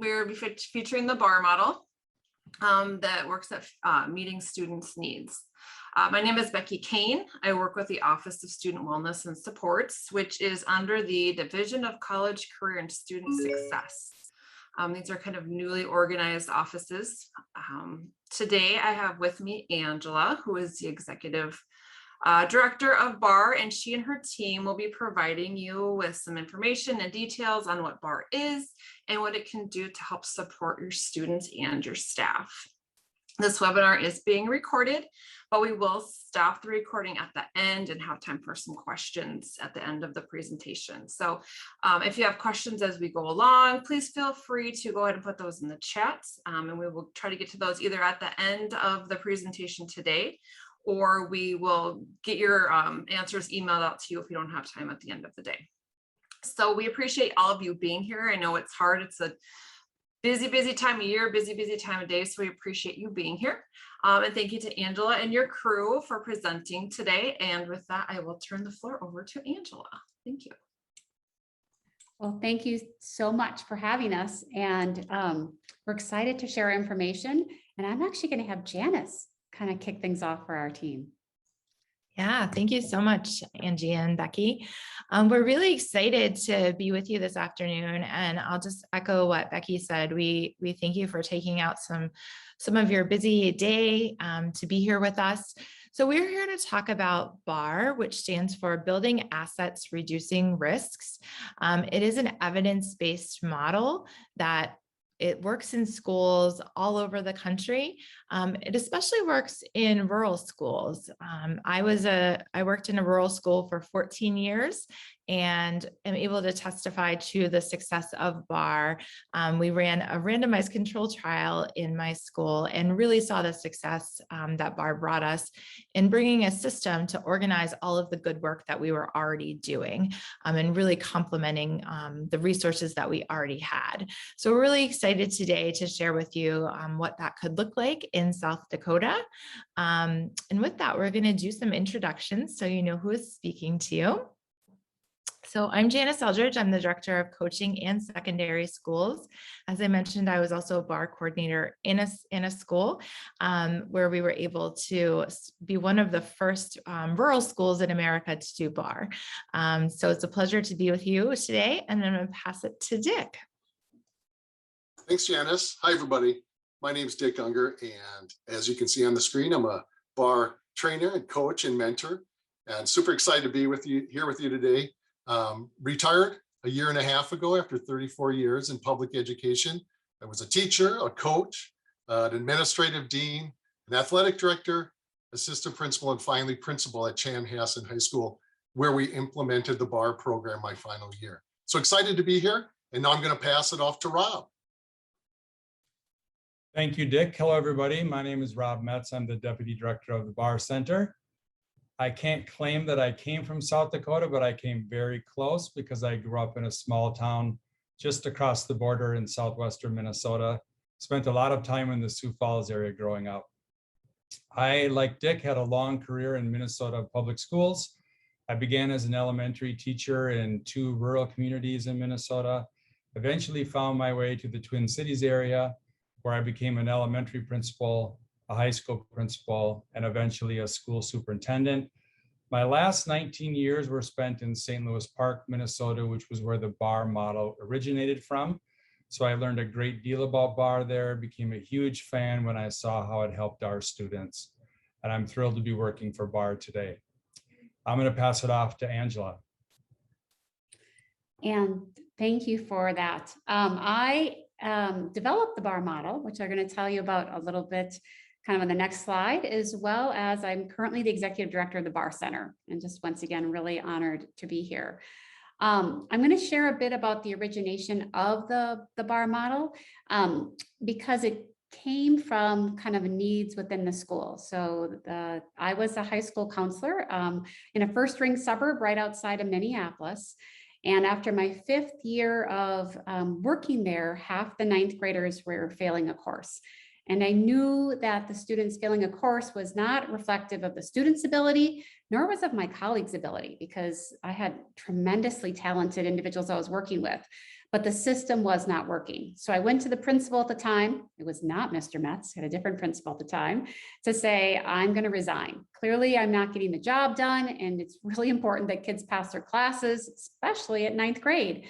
we're featuring the BAR model that works at meeting students' needs. My name is Becky Kane. I work with the Office of Student Wellness and Supports, which is under the Division of College, Career, and Student Success. These are kind of newly organized offices. Today I have with me Angela, who is the executive director of BAR, and she and her team will be providing you with some information and details on what BAR is and what it can do to help support your students and your staff. This webinar is being recorded, but we will stop the recording at the end and have time for some questions at the end of the presentation. So if you have questions as we go along, please feel free to go ahead and put those in the chat, and we will try to get to those either at the end of the presentation today, or we will get your answers emailed out to you if you don't have time at the end of the day. So we appreciate all of you being here. I know it's hard. It's a busy time of year, busy time of day. So we appreciate you being here. And thank you to Angela and your crew for presenting today. And with that, I will turn the floor over to Angela. Thank you. Well, thank you so much for having us. And we're excited to share information. And I'm actually going to have Janice kind of kick things off for our team. Yeah, thank you so much, Angie and Becky. We're really excited to be with you this afternoon, and I'll just echo what Becky said. We thank you for taking out some of your busy day to be here with us. So we're here to talk about BAR, which stands for Building Assets, Reducing Risks. It is an evidence-based model that it works in schools all over the country. It especially works in rural schools. I worked in a rural school for 14 years and am able to testify to the success of BAR. We ran a randomized control trial in my school and really saw the success that BAR brought us in bringing a system to organize all of the good work that we were already doing and really complementing the resources that we already had. So we're really excited today to share with you what that could look like in South Dakota. And with that, we're going to do some introductions so you know who is speaking to you. So I'm Janice Eldridge. I'm the director of coaching and secondary schools. As I mentioned, I was also a BAR coordinator in a school where we were able to be one of the first rural schools in America to do BAR. So it's a pleasure to be with you today, and I'm going to pass it to Dick. Thanks, Janice. Hi, everybody. My name is Dick Unger, and as you can see on the screen, I'm a BAR trainer and coach and mentor, and super excited to be with you here with you today. Retired a year and a half ago after 34 years in public education. I was a teacher, a coach, an administrative dean, an athletic director, assistant principal, and finally principal at Chanhassen High School, where we implemented the BAR program my final year. So excited to be here, and now I'm going to pass it off to Rob. Thank you, Dick. Hello, everybody. My name is Rob Metz. I'm the Deputy Director of the BAR Center. I can't claim that I came from South Dakota, but I came very close because I grew up in a small town just across the border in southwestern Minnesota. Spent a lot of time in the Sioux Falls area growing up. I, like Dick, had a long career in Minnesota public schools. I began as an elementary teacher in 2 rural communities in Minnesota, eventually found my way to the Twin Cities area, where I became an elementary principal, a high school principal, and eventually a school superintendent. My last 19 years were spent in St. Louis Park, Minnesota, which was where the BAR model originated from. So I learned a great deal about BAR there, became a huge fan when I saw how it helped our students. And I'm thrilled to be working for BAR today. I'm going to pass it off to Angela. And thank you for that. I developed the BAR model, which I'm going to tell you about a little bit kind of on the next slide, as well as I'm currently the executive director of the BAR Center, and just once again, really honored to be here. I'm going to share a bit about the origination of the BAR model because it came from kind of needs within the school. So I was a high school counselor in a first-ring suburb right outside of Minneapolis. And after my 5th year of working there, half the 9th graders were failing a course. And I knew that the students failing a course was not reflective of the student's ability, nor was of my colleagues' ability, because I had tremendously talented individuals I was working with. but the system was not working. So I went to the principal at the time, it was not Mr. Metz, had a different principal at the time, to say, I'm going to resign. Clearly, I'm not getting the job done, and it's really important that kids pass their classes, especially at 9th grade.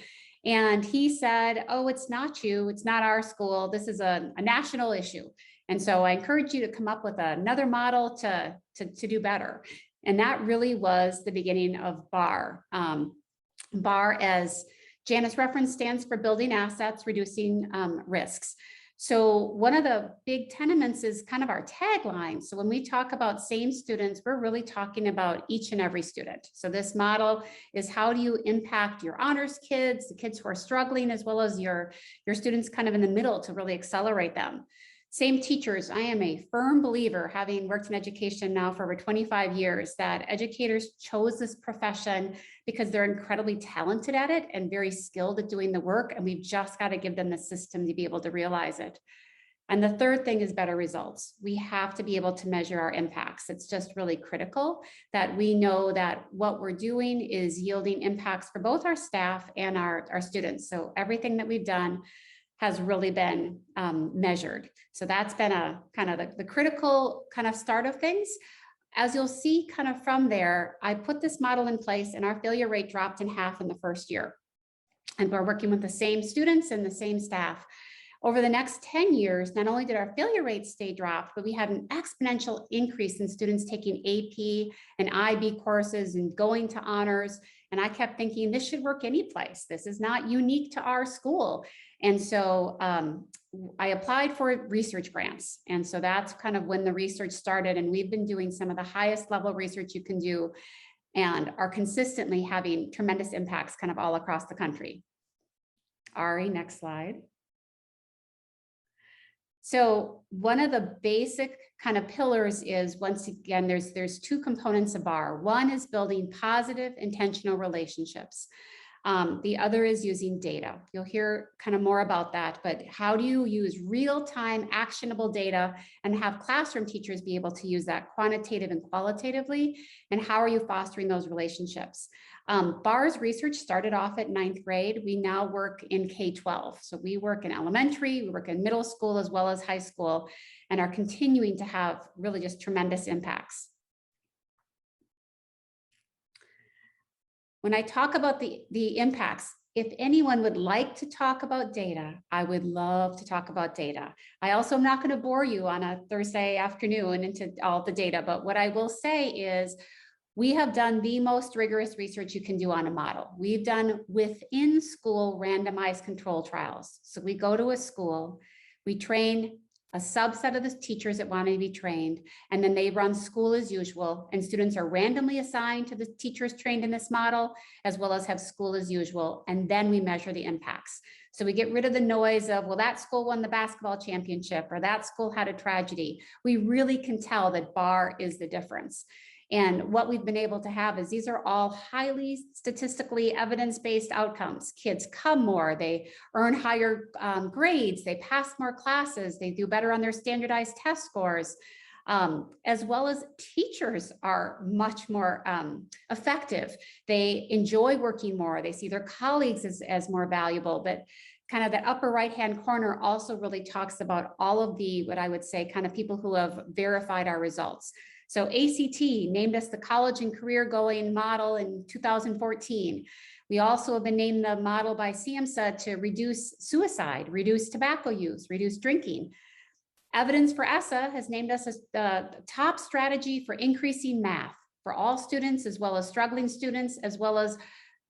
And he said, oh, it's not you, it's not our school, this is a national issue. And so I encourage you to come up with another model to do better. And that really was the beginning of BAR. BAR, as Janice referenced, stands for Building Assets, Reducing Risks. So one of the big tenements is kind of our tagline. So when we talk about same students, we're really talking about each and every student. So this model is, how do you impact your honors kids, the kids who are struggling, as well as your students kind of in the middle to really accelerate them. Same teachers. I am a firm believer, having worked in education now for over 25 years, that educators chose this profession because they're incredibly talented at it and very skilled at doing the work. And we've just got to give them the system to be able to realize it. And the third thing is better results. We have to be able to measure our impacts. It's just really critical that we know that what we're doing is yielding impacts for both our staff and our students. So everything that we've done has really been measured. So that's been a kind of the critical kind of start of things. As you'll see kind of from there, I put this model in place and our failure rate dropped in half in the first year. And we're working with the same students and the same staff. Over the next 10 years, not only did our failure rate stay dropped, but we had an exponential increase in students taking AP and IB courses and going to honors. And I kept thinking, this should work any place. This is not unique to our school. And so I applied for research grants. And so that's kind of when the research started. And we've been doing some of the highest level research you can do and are consistently having tremendous impacts kind of all across the country. Ari, next slide. So one of the basic kind of pillars is, once again, there's two components of BAR. One is building positive, intentional relationships. The other is using data. You'll hear kind of more about that, but how do you use real-time actionable data and have classroom teachers be able to use that quantitative and qualitatively? And how are you fostering those relationships? BAR's research started off at 9th grade. We now work in K-12. So we work in elementary, we work in middle school as well as high school, and are continuing to have really just tremendous impacts. When I talk about the impacts, if anyone would like to talk about data, I would love to talk about data. I also am not going to bore you on a Thursday afternoon into all the data, but what I will say is we have done the most rigorous research you can do on a model. We've done within school randomized control trials. So we go to a school, we train a subset of the teachers that want to be trained, and then they run school as usual, and students are randomly assigned to the teachers trained in this model, as well as have school as usual, and then we measure the impacts. So we get rid of the noise of, well, that school won the basketball championship, or that school had a tragedy. We really can tell that BAR is the difference. And what we've been able to have is these are all highly statistically evidence-based outcomes. Kids come more, they earn higher grades, they pass more classes, they do better on their standardized test scores, as well as teachers are much more effective. They enjoy working more, they see their colleagues as more valuable, but kind of that upper right-hand corner also really talks about all of the, what I would say, kind of people who have verified our results. So ACT named us the college and career going model in 2014. We also have been named the model by CMSA to reduce suicide, reduce tobacco use, reduce drinking. Evidence for ESSA has named us as the top strategy for increasing math for all students, as well as struggling students, as well as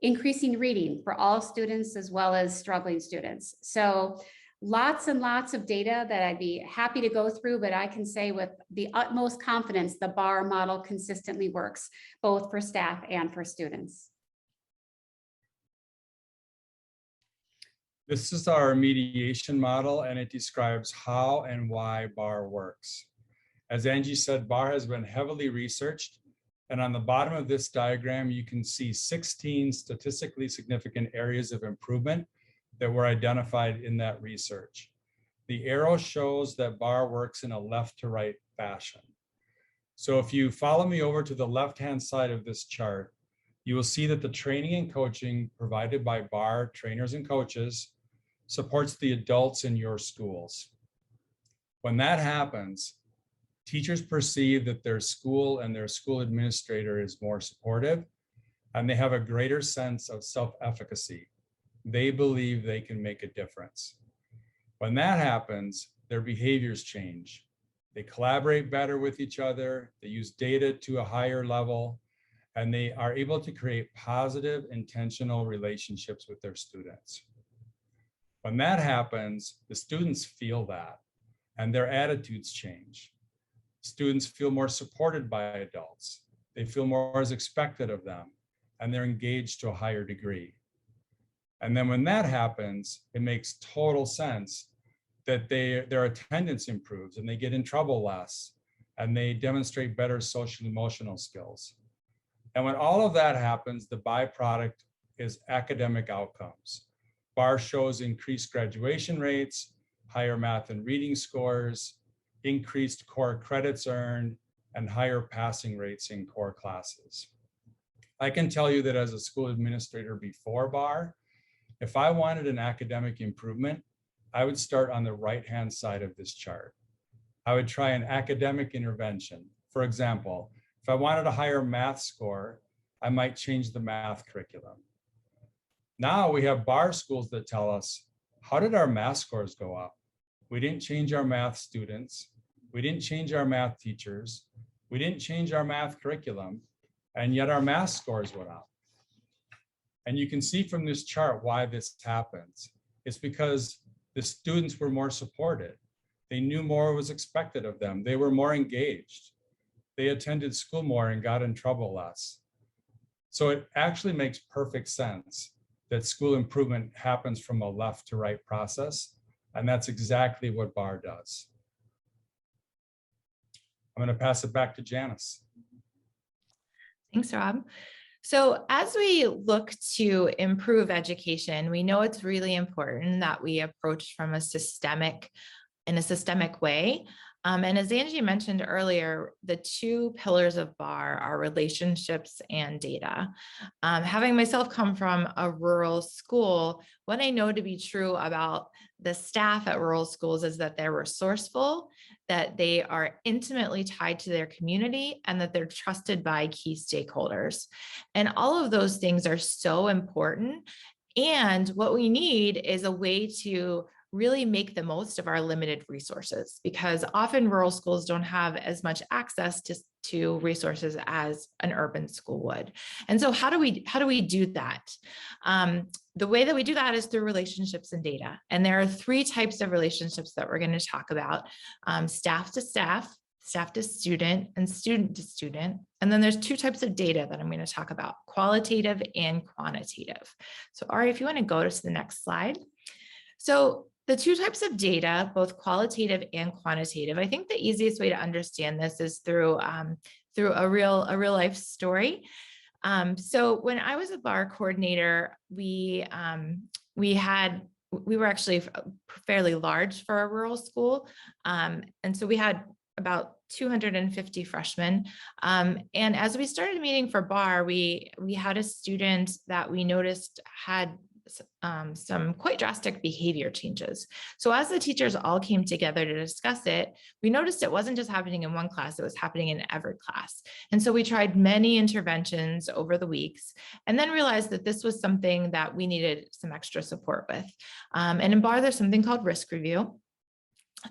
increasing reading for all students, as well as struggling students. So lots and lots of data that I'd be happy to go through, but I can say with the utmost confidence, the BAR model consistently works, both for staff and for students. This is our mediation model, and it describes how and why BAR works. As Angie said, BAR has been heavily researched, and on the bottom of this diagram, you can see 16 statistically significant areas of improvement that were identified in that research. The arrow shows that BAR works in a left to right fashion. So if you follow me over to the left-hand side of this chart, you will see that the training and coaching provided by bar trainers and coaches supports the adults in your schools. When that happens, teachers perceive that their school and their school administrator is more supportive, and they have a greater sense of self-efficacy. They believe they can make a difference. When that happens, their behaviors change. They collaborate better with each other, they use data to a higher level, and they are able to create positive, intentional relationships with their students. When that happens, the students feel that, and their attitudes change. Students feel more supported by adults. They feel more is expected of them, and they're engaged to a higher degree. And then when that happens, it makes total sense that their attendance improves and they get in trouble less and they demonstrate better social and emotional skills. And when all of that happens, the byproduct is academic outcomes. BAR shows increased graduation rates, higher math and reading scores, increased core credits earned, and higher passing rates in core classes. I can tell you that as a school administrator before BAR, if I wanted an academic improvement, I would start on the right-hand side of this chart. I would try an academic intervention. For example, if I wanted a higher math score, I might change the math curriculum. Now we have BAR schools that tell us, how did our math scores go up? We didn't change our math students. We didn't change our math teachers. We didn't change our math curriculum, and yet our math scores went up. And you can see from this chart why this happens. It's because the students were more supported. They knew more was expected of them. They were more engaged. They attended school more and got in trouble less. So it actually makes perfect sense that school improvement happens from a left to right process. And that's exactly what BAR does. I'm going to pass it back to Janice. Thanks, Rob. So as we look to improve education, we know it's really important that we approach from in a systemic way. And as Angie mentioned earlier, the two pillars of BAR are relationships and data. Having myself come from a rural school, what I know to be true about the staff at rural schools is that they're resourceful, that they are intimately tied to their community, and that they're trusted by key stakeholders. And all of those things are so important. And what we need is a way to really make the most of our limited resources, because often rural schools don't have as much access to resources as an urban school would. And so how do we do that? The way that we do that is through relationships and data. And there are three types of relationships that we're going to talk about: staff to staff, staff to student, and student to student. And then there's two types of data that I'm going to talk about: qualitative and quantitative. So Ari, if you want to go to the next slide. So the two types of data, both qualitative and quantitative, I think the easiest way to understand this is through a real life story. So when I was a BAR coordinator, we were actually fairly large for a rural school. And so we had about 250 freshmen. And as we started meeting for BAR, we had a student that we noticed had some quite drastic behavior changes. So as the teachers all came together to discuss it, we noticed it wasn't just happening in one class, it was happening in every class. And so we tried many interventions over the weeks, and then realized that this was something that we needed some extra support with. And in BAR, there's something called risk review.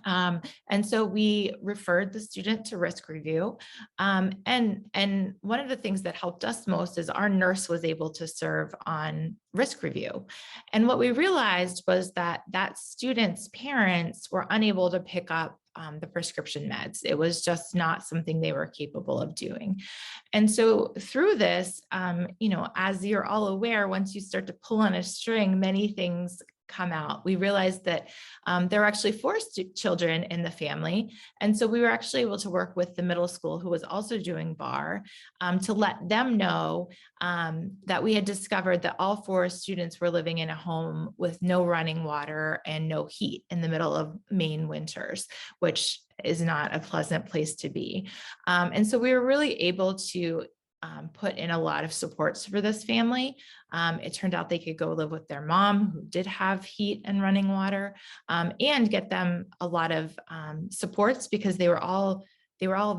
And so we referred the student to risk review. And one of the things that helped us most is our nurse was able to serve on risk review. And what we realized was that student's parents were unable to pick up the prescription meds. It was just not something they were capable of doing. And so through this, as you're all aware, once you start to pull on a string, many things come out. We realized that there were actually 4 children in the family. And so we were actually able to work with the middle school, who was also doing BAR, to let them know that we had discovered that all 4 students were living in a home with no running water and no heat in the middle of Maine winters, which is not a pleasant place to be. And so we were really able to put in a lot of supports for this family. It turned out they could go live with their mom, who did have heat and running water, and get them a lot of supports because they were all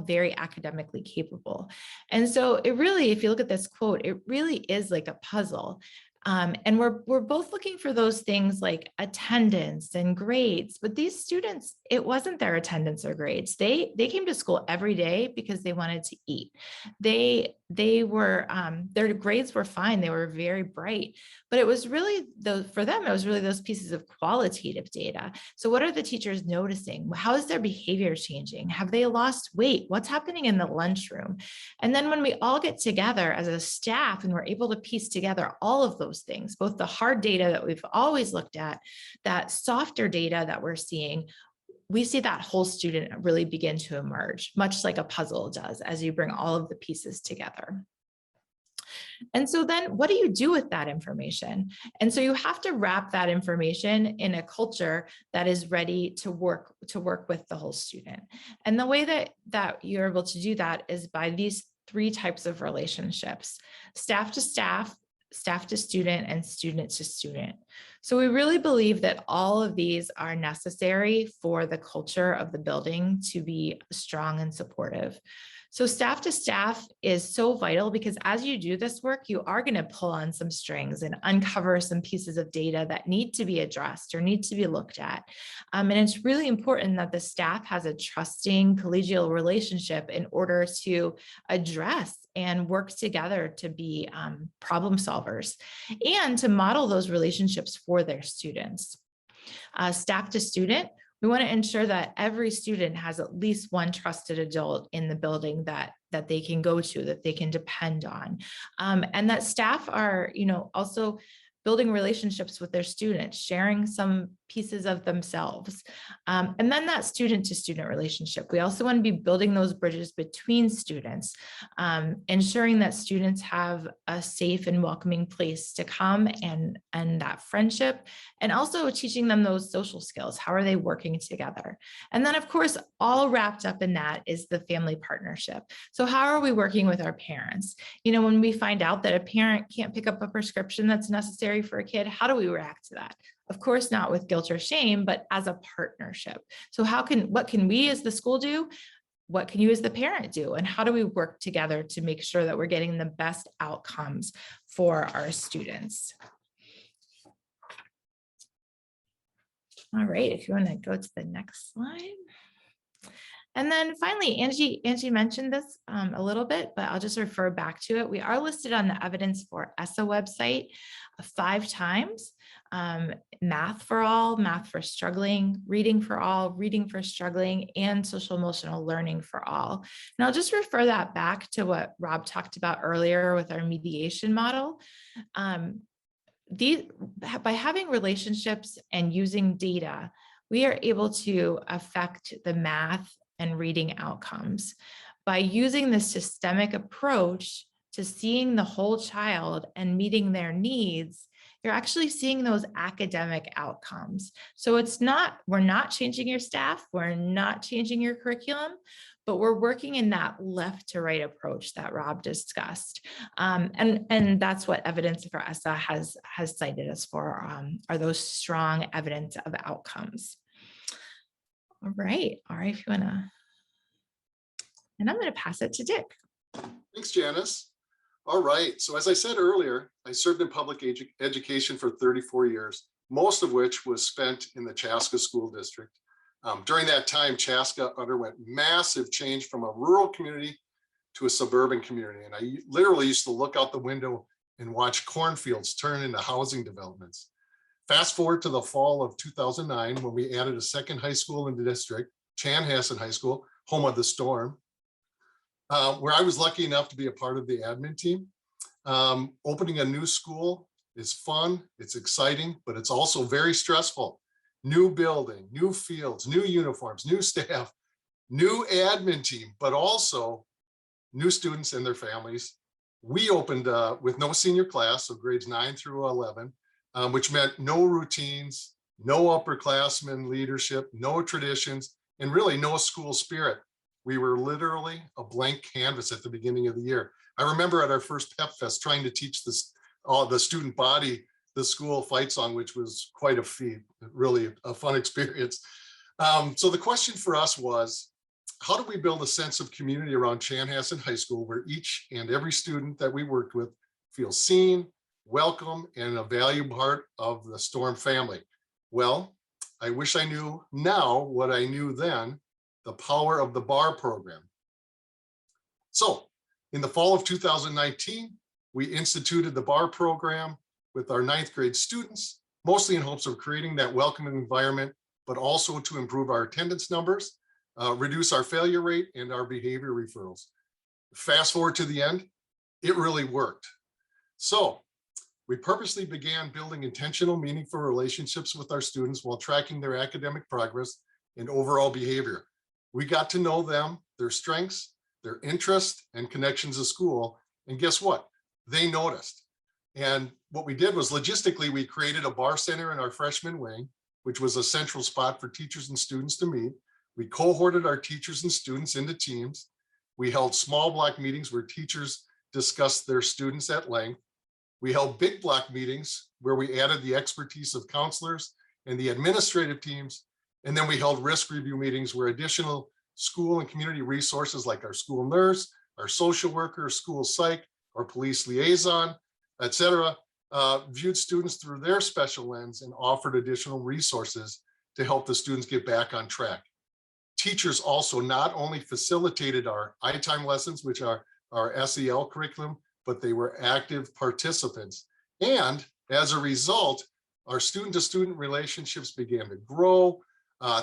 very academically capable. And so it really, if you look at this quote, it really is like a puzzle. And we're both looking for those things like attendance and grades, but these students, it wasn't their attendance or grades. They came to school every day because they wanted to eat. They were, their grades were fine. They were very bright, but it was really for them, it was really those pieces of qualitative data. So what are the teachers noticing? How is their behavior changing? Have they lost weight? What's happening in the lunchroom? And then when we all get together as a staff and we're able to piece together all of those things, both the hard data that we've always looked at, that softer data that we're seeing, we see that whole student really begin to emerge, much like a puzzle does as you bring all of the pieces together. And so then what do you do with that information? And so you have to wrap that information in a culture that is ready to work with the whole student. And the way that you're able to do that is by these 3 types of relationships: staff to staff, staff to student, and student to student. So we really believe that all of these are necessary for the culture of the building to be strong and supportive. So staff to staff is so vital because as you do this work, you are going to pull on some strings and uncover some pieces of data that need to be addressed or need to be looked at. And it's really important that the staff has a trusting collegial relationship in order to address and work together to be problem solvers and to model those relationships for their students. Staff to student, we want to ensure that every student has at least one trusted adult in the building that they can go to, that they can depend on. And that staff are, also building relationships with their students, sharing some pieces of themselves. And then that student to student relationship. We also want to be building those bridges between students, ensuring that students have a safe and welcoming place to come and that friendship, and also teaching them those social skills. How are they working together? And then of course, all wrapped up in that is the family partnership. So how are we working with our parents? When we find out that a parent can't pick up a prescription that's necessary for a kid, how do we react to that? Of course, not with guilt or shame, but as a partnership. So what can we as the school do? What can you as the parent do? And how do we work together to make sure that we're getting the best outcomes for our students? All right, if you want to go to the next slide. And then finally, Angie mentioned this a little bit, but I'll just refer back to it. We are listed on the Evidence for ESSA website 5 times. Math for all, math for struggling, reading for all, reading for struggling, and social emotional learning for all. And I'll just refer that back to what Rob talked about earlier with our mediation model. By having relationships and using data, we are able to affect the math and reading outcomes. By using this systemic approach to seeing the whole child and meeting their needs, you're actually seeing those academic outcomes. So we're not changing your staff, we're not changing your curriculum, but we're working in that left to right approach that Rob discussed. And that's what Evidence for ESSA has cited us for, are those strong evidence of outcomes. All right, if you wanna, and I'm gonna pass it to Dick. Thanks, Janice. All right, so as I said earlier, I served in public education for 34 years, most of which was spent in the Chaska School District. During that time, Chaska underwent massive change from a rural community to a suburban community. And I literally used to look out the window and watch cornfields turn into housing developments. Fast forward to the fall of 2009, when we added a second high school in the district, Chanhassen High School, home of the Storm, where I was lucky enough to be a part of the admin team. Opening a new school is fun, it's exciting, but it's also very stressful. New building, new fields, new uniforms, new staff, new admin team, but also new students and their families. We opened with no senior class, so grades 9 through 11, which meant no routines, no upperclassmen leadership, no traditions, and really no school spirit. We were literally a blank canvas at the beginning of the year. I remember at our first Pep Fest trying to teach this, the student body, the school fight song, which was quite a feat, really a fun experience. So the question for us was, how do we build a sense of community around Chanhassen High School where each and every student that we worked with feels seen, welcome, and a valued part of the Storm family? Well, I wish I knew now what I knew then, the power of the BAR program. So in the fall of 2019, we instituted the BAR program with our 9th grade students, mostly in hopes of creating that welcoming environment, but also to improve our attendance numbers, reduce our failure rate and our behavior referrals. Fast forward to the end, it really worked. So we purposely began building intentional, meaningful relationships with our students while tracking their academic progress and overall behavior. We got to know them, their strengths, their interests, and connections to school. And guess what? They noticed. And what we did was logistically, we created a bar center in our freshman wing, which was a central spot for teachers and students to meet. We cohorted our teachers and students into teams. We held small block meetings where teachers discussed their students at length. We held big block meetings where we added the expertise of counselors and the administrative teams. And then we held risk review meetings where additional school and community resources like our school nurse, our social worker, school psych, or police liaison, et cetera, viewed students through their special lens and offered additional resources to help the students get back on track. Teachers also not only facilitated our iTime lessons, which are our SEL curriculum, but they were active participants. And as a result, our student-to-student relationships began to grow.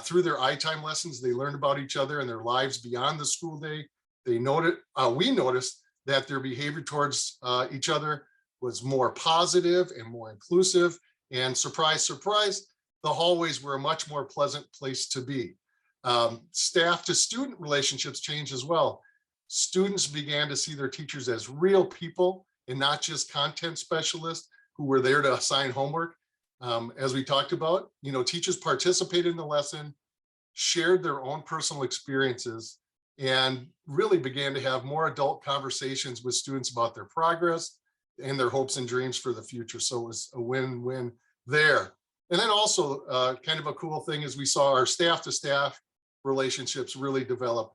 Through their iTime lessons, they learned about each other and their lives beyond the school day. We noticed that their behavior towards each other was more positive and more inclusive. And surprise, surprise, the hallways were a much more pleasant place to be. Staff to student relationships changed as well. Students began to see their teachers as real people and not just content specialists who were there to assign homework. As we talked about, teachers participated in the lesson, shared their own personal experiences, and really began to have more adult conversations with students about their progress and their hopes and dreams for the future. So it was a win-win there. And then also kind of a cool thing is we saw our staff-to-staff relationships really develop.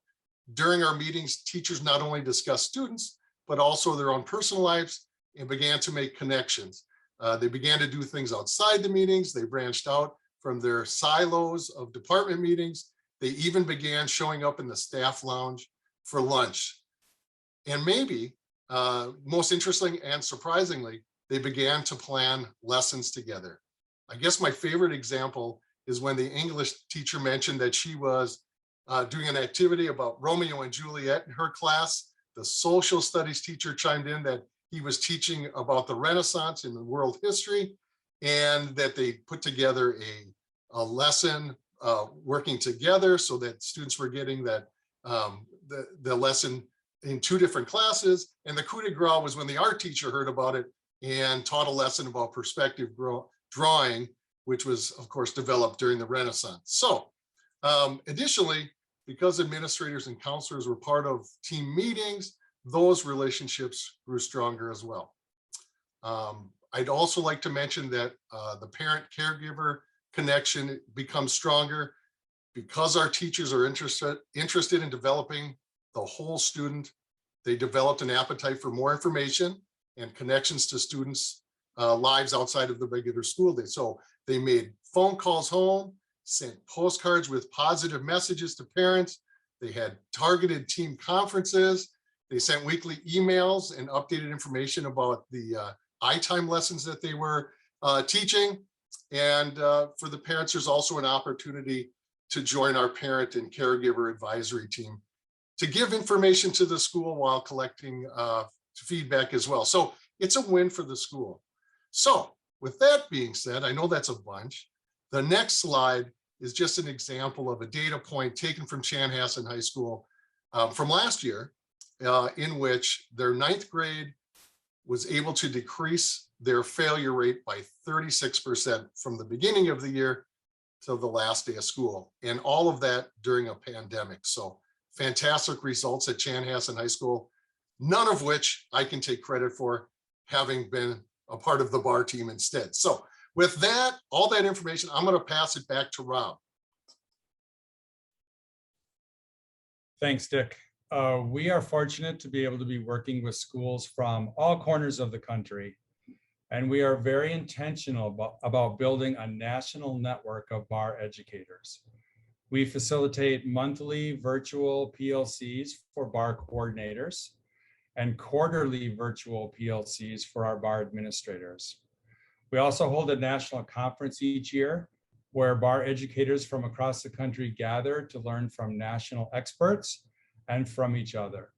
During our meetings, teachers not only discussed students, but also their own personal lives and began to make connections. They began to do things outside the meetings. They branched out from their silos of department meetings. They even began showing up in the staff lounge for lunch. And maybe most interesting and surprisingly, they began to plan lessons together. I guess my favorite example is when the English teacher mentioned that she was doing an activity about Romeo and Juliet in her class. The social studies teacher chimed in that he was teaching about the Renaissance in the world history, and that they put together a lesson working together so that students were getting that the lesson in 2 different classes. And the coup de grace was when the art teacher heard about it and taught a lesson about perspective drawing, which was of course developed during the Renaissance. So additionally, because administrators and counselors were part of team meetings, those relationships grew stronger as well. I'd also like to mention that the parent caregiver connection becomes stronger because our teachers are interested in developing the whole student. They developed an appetite for more information and connections to students' lives outside of the regular school day. So they made phone calls home, sent postcards with positive messages to parents. They had targeted team conferences. They sent weekly emails and updated information about the iTime lessons that they were teaching. And for the parents, there's also an opportunity to join our parent and caregiver advisory team to give information to the school while collecting feedback as well. So it's a win for the school. So with that being said, I know that's a bunch. The next slide is just an example of a data point taken from Chanhassen High School from last year, in which their 9th grade was able to decrease their failure rate by 36% from the beginning of the year to the last day of school. And all of that during a pandemic. So fantastic results at Chanhassen High School, none of which I can take credit for, having been a part of the bar team instead. So with that, all that information, I'm going to pass it back to Rob. Thanks, Dick. We are fortunate to be able to be working with schools from all corners of the country. And we are very intentional about building a national network of bar educators. We facilitate monthly virtual PLCs for bar coordinators and quarterly virtual PLCs for our bar administrators. We also hold a national conference each year where bar educators from across the country gather to learn from national experts and from each other.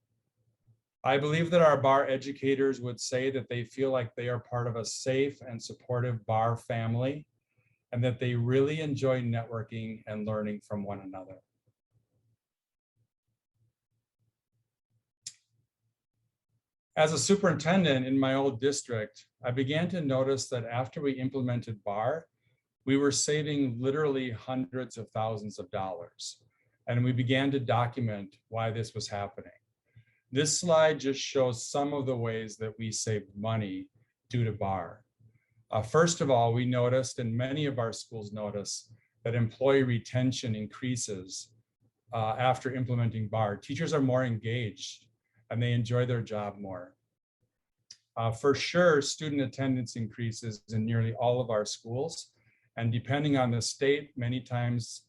I believe that our bar educators would say that they feel like they are part of a safe and supportive bar family, and that they really enjoy networking and learning from one another. As a superintendent in my old district, I began to notice that after we implemented bar, we were saving literally hundreds of thousands of dollars. And we began to document why this was happening. This slide just shows some of the ways that we saved money due to bar. First of all, we noticed, and many of our schools notice, that employee retention increases after implementing bar. Teachers are more engaged and they enjoy their job more. For sure, student attendance increases in nearly all of our schools. And depending on the state, many times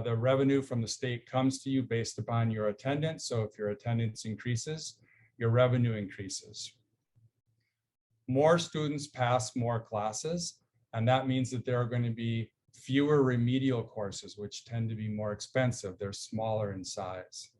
the revenue from the state comes to you based upon your attendance. So if your attendance increases, your revenue increases. More students pass more classes, and that means that there are going to be fewer remedial courses, which tend to be more expensive. They're smaller in size.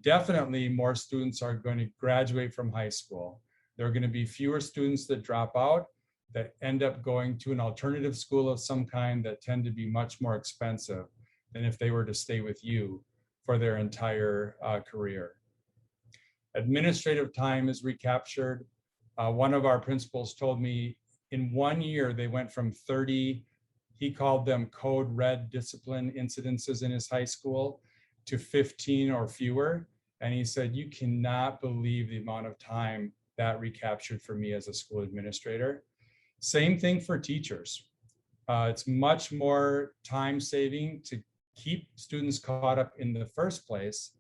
Definitely more students are going to graduate from high school. There are going to be fewer students that drop out, that end up going to an alternative school of some kind that tend to be much more expensive than if they were to stay with you for their entire career. Administrative time is recaptured. One of our principals told me in 1 year, they went from 30, he called them code red discipline incidences in his high school, to 15 or fewer. And he said, you cannot believe the amount of time that recaptured for me as a school administrator. Same thing for teachers. It's much more time saving to keep students caught up in the first place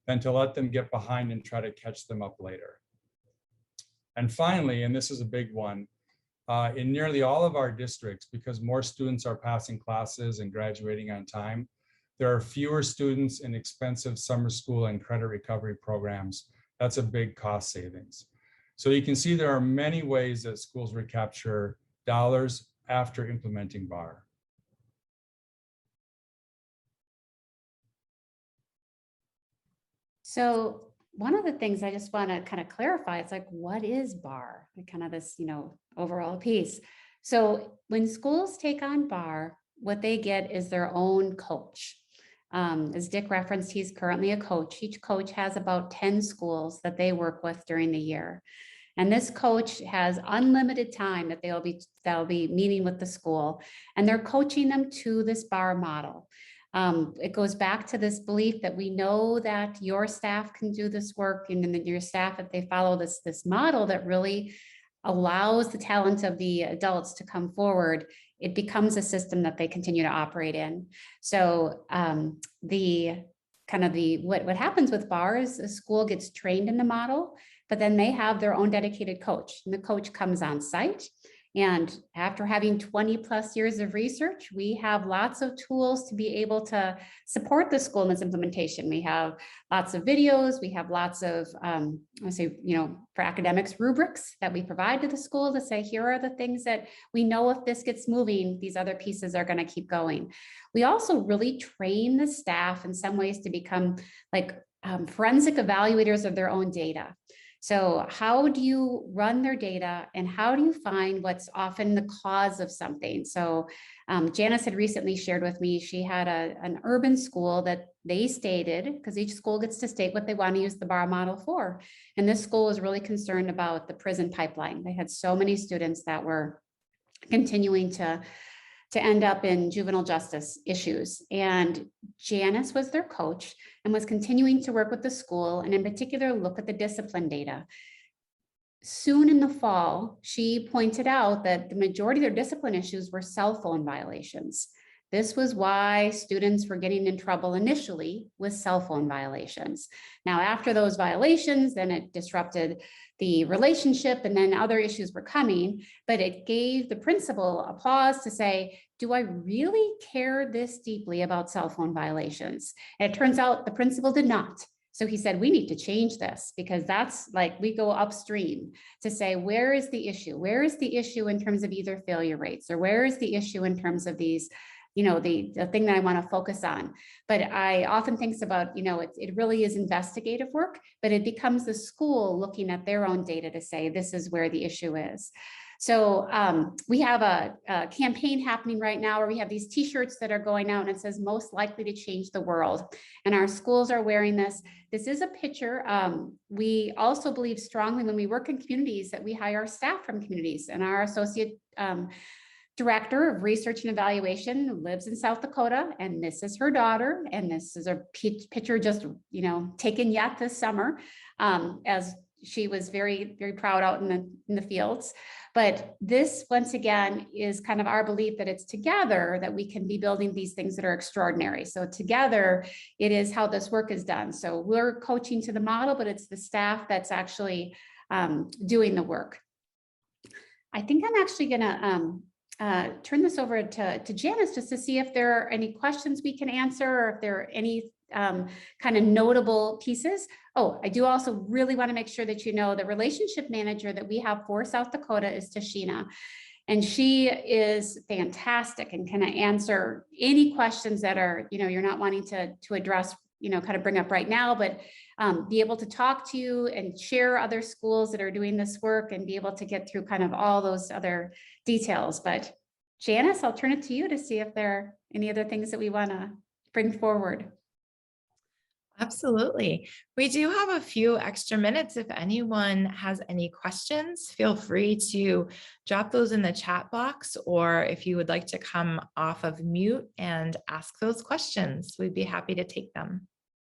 than to let them get behind and try to catch them up later. And finally, and this is a big one, in nearly all of our districts, because more students are passing classes and graduating on time, there are fewer students in expensive summer school and credit recovery programs. That's a big cost savings. So you can see there are many ways that schools recapture dollars after implementing bar. So one of the things I just want to kind of clarify, it's like, what is bar? Kind of this, overall piece. So when schools take on bar, what they get is their own coach. As Dick referenced, he's currently a coach. Each coach has about 10 schools that they work with during the year. And this coach has unlimited time that they'll be meeting with the school, and they're coaching them to this bar model. It goes back to this belief that we know that your staff can do this work, and then your staff, if they follow this model that really allows the talent of the adults to come forward, it becomes a system that they continue to operate in. So what happens with bar is a school gets trained in the model, but then they have their own dedicated coach, and the coach comes on site. And after having 20+ years of research, we have lots of tools to be able to support the school in this implementation. We have lots of videos, we have lots of, for academics, rubrics that we provide to the school to say, here are the things that we know if this gets moving, these other pieces are going to keep going. We also really train the staff in some ways to become forensic evaluators of their own data. So how do you run their data, and how do you find what's often the cause of something? So Janice had recently shared with me, she had an urban school that they stated, because each school gets to state what they want to use the bar model for. And this school was really concerned about the prison pipeline. They had so many students that were continuing to to end up in juvenile justice issues. And Janice was their coach and was continuing to work with the school, and in particular, look at the discipline data. Soon in the fall, she pointed out that the majority of their discipline issues were cell phone violations. This was why students were getting in trouble initially with cell phone violations. Now, after those violations, then it disrupted the relationship, and then other issues were coming, but it gave the principal a pause to say, do I really care this deeply about cell phone violations? And it turns out the principal did not. So he said, we need to change this, because that's like, we go upstream to say, where is the issue? Where is the issue in terms of either failure rates, or where is the issue in terms of these, you know, the thing that I want to focus on. But I often think about, you know, it really is investigative work, but it becomes the school looking at their own data to say, this is where the issue is. So we have a campaign happening right now where we have these t-shirts that are going out, and it says most likely to change the world. And our schools are wearing this. This is a picture. We also believe strongly when we work in communities that we hire staff from communities, and our associate director of research and evaluation lives in South Dakota, and this is her daughter. And this is a picture just, you know, taken yet this summer, as she was very, very proud out in the fields. But this, once again, is kind of our belief that it's together that we can be building these things that are extraordinary. So together, it is how this work is done. So we're coaching to the model, but it's the staff that's actually doing the work. I think I'm actually gonna turn this over to Janice just to see if there are any questions we can answer, or if there are any kind of notable pieces. Oh, I do also really want to make sure that you know the relationship manager that we have for South Dakota is Tashina. And she is fantastic and can answer any questions that are, you know, you're not wanting to address, you know, kind of bring up right now, but be able to talk to you and share other schools that are doing this work and be able to get through kind of all those other details. But Janice, I'll turn it to you to see if there are any other things that we want to bring forward. Absolutely. We do have a few extra minutes. If anyone has any questions, feel free to drop those in the chat box, or if you would like to come off of mute and ask those questions, we'd be happy to take them.